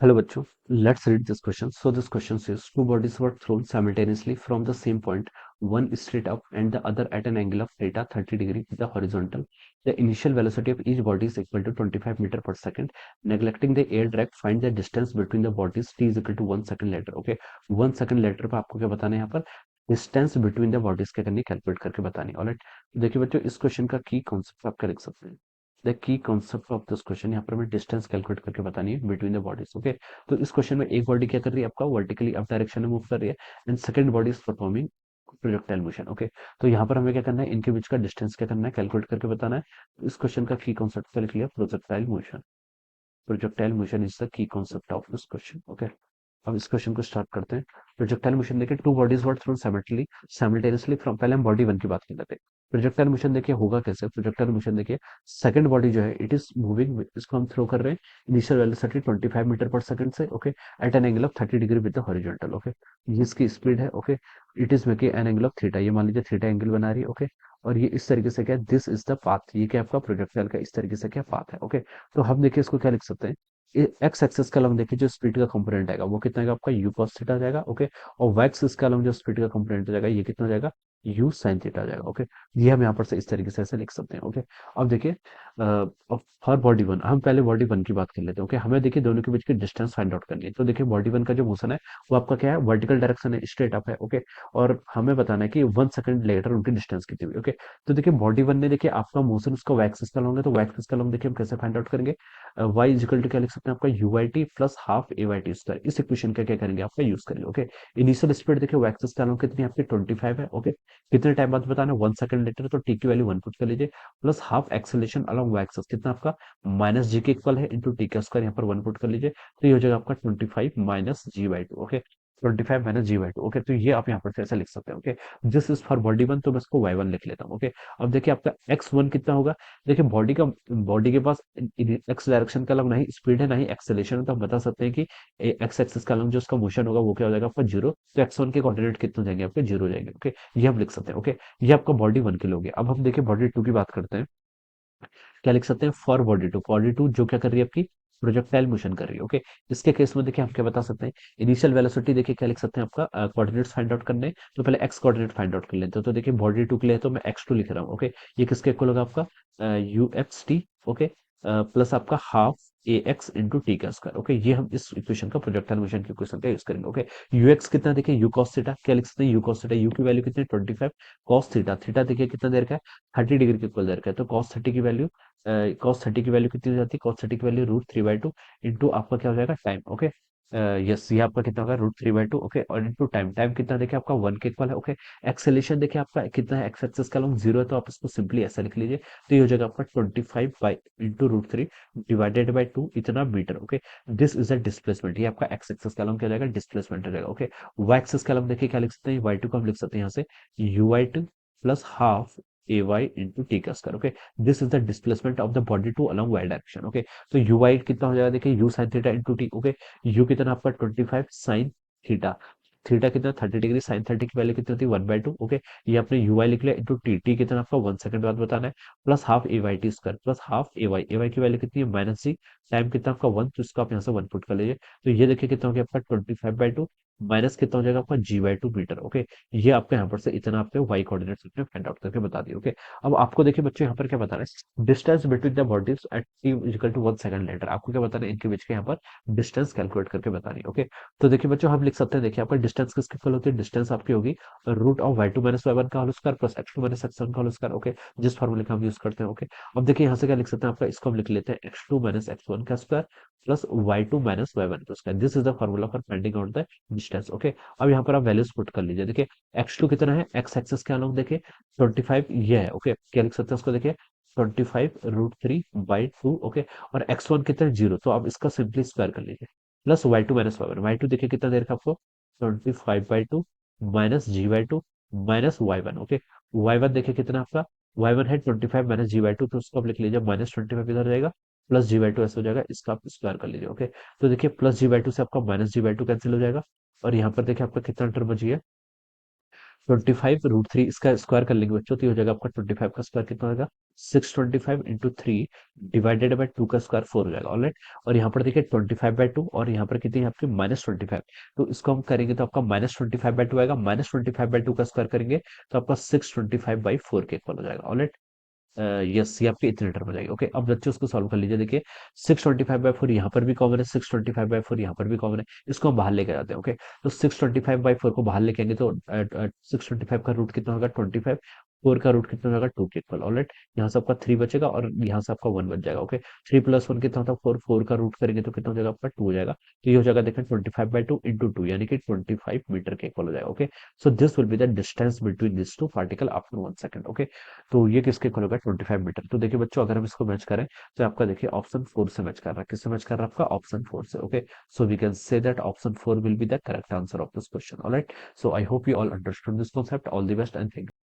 Hello बच्चों, let's read this question. So this question says two bodies were thrown simultaneously from the same point, one straight up and the other at an angle of theta 30 degree with the horizontal. The initial velocity of each body is equal to 25 meter per second. Neglecting the air drag, find the distance between the bodies t is equal to 1 second later. Okay, 1 second later पे आपको क्या बताना है यहाँ पर distance between the bodies क्या करनी calculate करके बतानी है। ऑलराइट, देखिए बच्चों इस क्वेश्चन का की कॉन्सेप्ट आप क्या लिख सकते हैं। The key concept of this question यहाँ पर हमें डिस्टेंस कैलकुलेट करके बतानी है बिटवीन द बॉडीज। ओके, तो इस क्वेश्चन में एक बॉडी क्या कर रही है आपका वर्टिकली अप डायरेक्शन में मूव कर रही है and second body is performing projectile motion. Okay, तो यहाँ पर हमें क्या करना है, इनके बीच का डिस्टेंस क्या करना है कैलकुलेट करके बताना है। तो इस क्वेश्चन का की कॉन्सेप्ट क्या लिख लिया, projectile motion. Projectile motion is the key concept of this question. Okay, अब इस क्वेश्चन को स्टार्ट करते हैं। प्रोजेक्टाइल मोशन देखिए, two bodies were thrown simultaneously from, पहले हम बॉडी वन की बात कर लेते हैं। प्रोजेक्टाइल मोशन देखिए होगा कैसे, प्रोजेक्टाइल मोशन देखिए सेकंड बॉडी जो है इट इज मूविंग, इसको हम थ्रो कर रहे हैं इनिशियल वेलोसिटी 25 मीटर पर सेकंड से। Okay, at an angle of 30 degree with the horizontal. Okay, ये इसकी स्पीड है। Okay, it is making an angle of theta, ये मान लीजिए थीटा एंगल बना रही है। ओके, और ये इस तरीके से क्या है, दिस इज द पाथ, ये क्या आपका प्रोजेक्टाइल का इस तरीके से क्या पाथ है। ओके, तो हम देखिए इसको क्या लिख सकते हैं, एक्स एक्सिस का हम देखिए जो स्पीड का कंपोनेंट आएगा वो कितना आएगा आपका यू कॉस थीटा जाएगा। ओके, और वाई एक्सिस का जो स्पीड का कंपोनेंट जाएगा ये कितना जाएगा यू साइन थीटा जाएगा। ओके, ये हम यहाँ पर से इस तरीके से ऐसे लिख सकते हैं। ओके, अब देखिए फॉर बॉडी वन, हम पहले बॉडी वन की बात कर लेते हैं। ओके, हमें देखिए दोनों के बीच की डिस्टेंस फाइंड आउट करनी है। तो देखिए बॉडी वन का जो मोशन है वो आपका क्या है, वर्टिकल डायरेक्शन है, स्ट्रेट अप है। ओके, और हमें बताना है कि 1 सेकंड लेटर उनकी डिस्टेंस कितनी हुई। ओके, तो देखिए बॉडी वन ने देखिए आपका मोशन उसका वाई एक्सिस का लॉन्ग है, तो वाई एक्सिस का लॉन्ग देखिए हम कैसे फाइंड आउट करेंगे, वाई इजिकल टू क्या लिख सकते हैं आपका u i t plus half a y t square. इस इक्वेशन का क्या करेंगे आपका यूज करेंगे। ओके, इनिशियल स्पीड देखिए वाई एक्सिस का लॉन्ग कितनी है आपकी 25 है। ओके, कितने टाइम बाद बताना, 1 सेकंड लेटर, तो टी की वैल्यू 1 पुट कर लीजिए, plus half acceleration along y axis कितना आपका माइनस जी के इक्वल है इंटू टी का स्क्वायर, यहाँ पर 1 पुट कर लीजिए, तो ये हो जाएगा आपका 25 minus g by two. Okay, 25 minus g by two. Okay, तो ये आप यहाँ पर ऐसे लिख सकते हैं। Okay, this is for body one, तो मैं इसको वाई वन लिख लेता हूँ। ओके, अब देखिए आपका एक्स वन कितना होगा, देखिए बॉडी के पास एक्स डायरेक्शन का अलग नहीं स्पीड है ना ही एक्सेलेरेशन है, तो हम बता सकते हैं कि एक्स एक्सिस का अलग जो उसका मोशन होगा वो क्या हो जाएगा आपका जीरो, तो एक्स वन के कोऑर्डिनेट कितने हो जाएंगे आपके जीरो हो जाएंगे। ओके, ये हम लिख सकते हैं। ओके, ये आपका बॉडी वन के लिए हो गया। अब हम देखिए बॉडी टू की बात करते हैं, क्या लिख सकते हैं फॉर बॉडी टू जो क्या कर रही है आपकी प्रोजेक्टाइल मोशन कर रही है। ओके, इसके केस में देखिए हम क्या बता सकते हैं, इनिशियल वेलोसिटी देखिए क्या लिख सकते हैं आपका कोऑर्डिनेट्स फाइंड आउट करने, तो पहले एक्स कोऑर्डिनेट फाइंड आउट कर लेते हैं। तो देखिए बॉडी टू के लिए तो मैं एक्स टू लिख रहा हूँ। ओके, ये किसके इक्वल होगा आपका you x T. Okay, plus आपका हाफ ए एक्स इंटू टी का स्क्वायर। ओके, ये हम इस इक्वेशन का प्रोजेक्टाइल मोशन की इक्वेशन का यूज करेंगे। ओके, यू एक्स कितना देखिए यू कॉस थीटा, क्या लिख सकते हैं यू कॉस थीटा, यू की वैल्यू कितनी 25, कॉस थीटा, थीटा देखिए कितना देर का है 30 डिग्री के इक्वल देर का है, तो कॉस थर्टी की वैल्यू कॉस थर्टी की वैल्यू कितनी हो जाती है, कॉस थर्टी की value root three by two into आपका क्या हो जाएगा टाइम। ओके, यस ये आपका कितना होगा root three by two. Okay, और इंटू टाइम, टाइम कितना देखिए आपका वन के इक्वल है। ओके, एक्सेलेरेशन देखिए आपका कितना है, एक्स एक्सिस का लॉन्ग जीरो है, तो आप इसको सिंपली ऐसा लिख लीजिए, तो ये हो जाएगा आपका 25 by into root three divided by two इतना metre. Okay, this is a displacement, ये आपका एक्स एक्सिस का लॉन्ग क्या हो जाएगा डिस्प्लेसमेंट हो जाएगा। ओके, वाई एक्सिस का लॉन्ग देखिए क्या लिख सकते हैं, वाई टू को हम लिख सकते हैं यहाँ से u y two plus half a y into t का square. Okay, this is the displacement of the body to along y direction. Okay, तो यू वाई कितना हो जाएगा देखिए u sine theta into t. Okay, u कितना आपका 25 sine theta, theta कितना 30 degree, sign 30 की वैल्यू कितनी होती है 1/2। ओके, ये आपने यू वाई लिख लिया इंटू टी, टी कितना आपका 1 सेकंड बाद बताना है, plus half a y t square plus half a y की वैल्यू कितनी है माइनस जी, टाइम कितना आपका वन, तो इसको आप यहाँ से वन पुट कर लीजिए, तो ये देखिए कितना हो गया आपका 25/2 माइनस कितना हो जाएगा आपका जी/2 मीटर। ओके, ये आपको यहाँ पर से इतना आपके वाई कोऑर्डिनेट्स अपने फाइंड आउट करके बता दिए। ओके, अब आपको देखिए बच्चों यहाँ पर क्या बताना है, distance between the bodies at t equal to 1 second later, आपको क्या बताना है इनके बीच के यहाँ पर डिस्टेंस कैलकुलेट करके बतानी है। ओके, तो देखिए बच्चों हम लिख सकते हैं, देखिए आपका डिस्टेंस किसके इक्वल होती है, डिस्टेंस आपकी होगी root of y two minus y one का whole square plus x two minus x one का होल स्क्वायर। ओके, जिस फॉर्मूले का हम यूज करते हैं। ओके, अब देखिए यहाँ से क्या लिख सकते हैं आपका, इसको हम लिख लेते हैं x two minus x one का square plus y two minus y one का square, this is the formula for finding out the distance. Okay, अब यहाँ पर आप वैल्यूज पुट कर लीजिए, देखिए एक्स टू कितना है, एक्स एक्सेस के अलॉन्ग देखिए 25 ये है। ओके, क्या लिख सकते हैं उसको देखिए 25 root three by two. Okay, और एक्स वन कितना है जीरो, तो आप इसका सिंपली स्क्वायर कर लीजिए, plus y two minus y one, y two देखिए कितना देर का आपको 25/2 minus g by two minus y one. Okay, y one देखिए कितना आपका वाई वन है 25 माइनस जी बाई टू, तो उसको आप लिख लीजिए माइनस 25 इधर जाएगा, प्लस जी बाई टू ऐसे हो जाएगा, इसका आप स्क्वायर कर लीजिए। ओके, तो देखिए प्लस जी बाई टू से आपका minus g by two cancel हो जाएगा, और यहाँ पर देखिए आपका कितना टर्म बची है 25 √3 इसका स्क्वायर कर लेंगे बच्चों, तो ये हो जाएगा आपका 25 का स्क्वायर कितना होगा 625 × 3 डिवाइडेड बाय 2 का स्क्वायर 4 हो जाएगा, ऑलराइट। और यहाँ पर देखिए 25/2 और यहाँ पर कितनी है आपकी -25, तो इसको हम करेंगे तो आपका -25/2 आएगा, -25/2 का स्क्वायर करेंगे तो आपका 625/4 के इक्वल हो जाएगा, ऑलराइट। यस, ये आपके इतने टर्म हो जाएगी। ओके, अब बच्चों उसको सॉल्व कर लीजिए। देखिए 625/4 यहाँ पर भी कॉमन है, 625/4 यहाँ पर भी कॉमन है, इसको हम बाहर लेके जाते हैं। ओके, तो 625/4 को बाहर लेके आएंगे तो 625 का रूट कितना होगा 25, 4 का रूट कितना होगा 2 के इक्वल, ऑलराइट। यहाँ से आपका 3 बचेगा और यहाँ से आपका 1 बच जाएगा। ओके, 3 + 1 कितना होता है 4, 4 का रूट करेंगे तो कितना हो जाएगा आपका 2 हो जाएगा, तो ये हो जाएगा देखें 25/2 × 2 यानी कि 25 मीटर के इक्वल हो जाएगा। Okay, so this will be the distance between this two particle after 1 second. Okay, तो ये किसके इक्वल होगा 25 मीटर। तो देखिए बच्चों, अगर हम इसको मैच करें तो आपका देखिए ऑप्शन 4 से मैच कर रहा है, किससे मैच कर रहा है आपका ऑप्शन 4 से। Okay, so we can say that option 4 will be the correct answer of this question, all right. So I hope you all understood this concept, all the best and thank